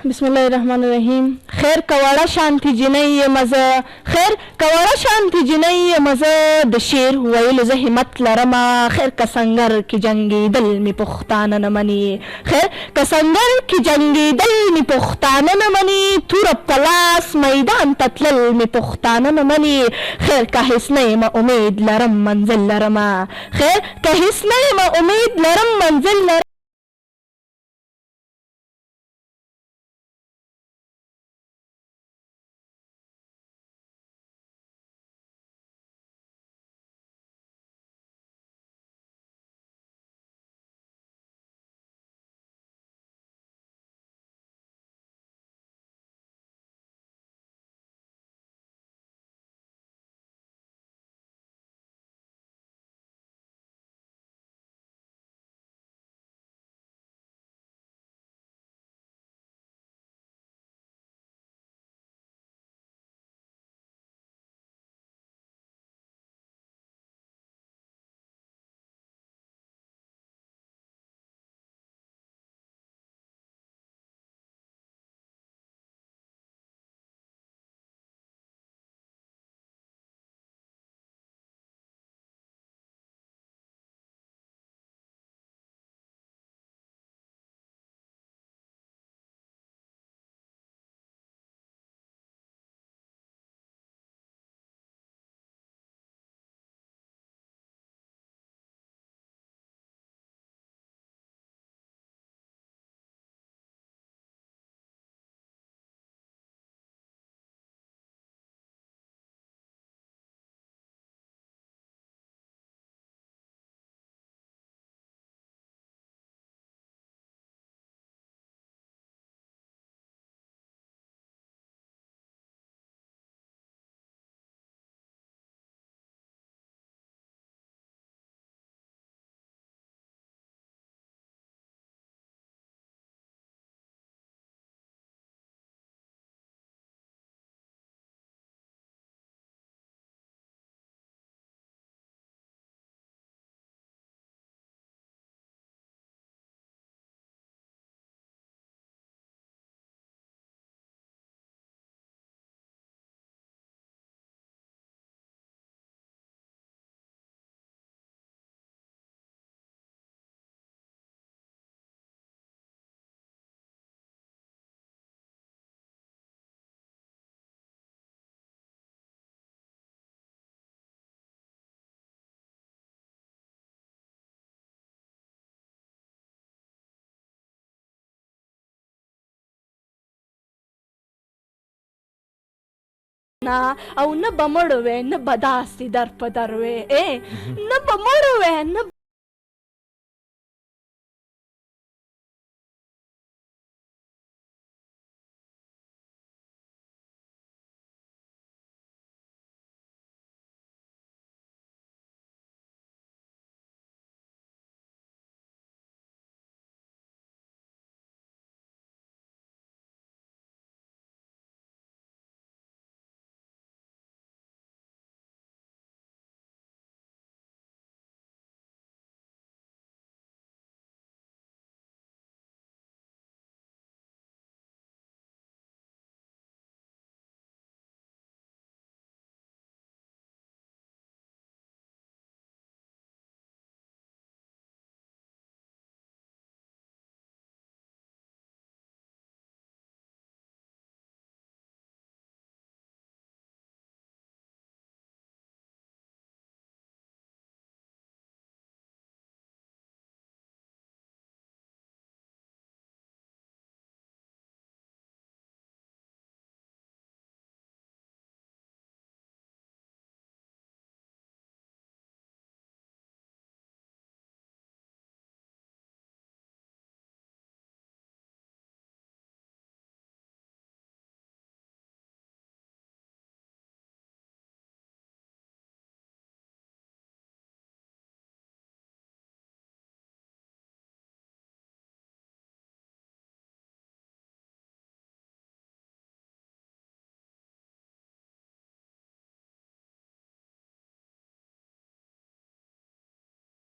بسم الله الرحمن الرحیم. خیر کوړه شانتی جنۍ مزه، خیر کوړه شانتی جنۍ مزه، د شعر ویلو زه همت لرمه. خیر که سنګر کې جنګېدل مې پښتانه نه مني، خیر که سنګر کې جنګېدل مې پښتانه نه مني، توره په لاس میدان ته تلل مې پښتانه نه مني. خیر که هېڅ نه یم امید لرم منزل لرمه، خیر که هېڅ نه یم امید لرم منزل لرم. او نه به مړ وې نه به داسې در په در وې، نه به مړ وې نه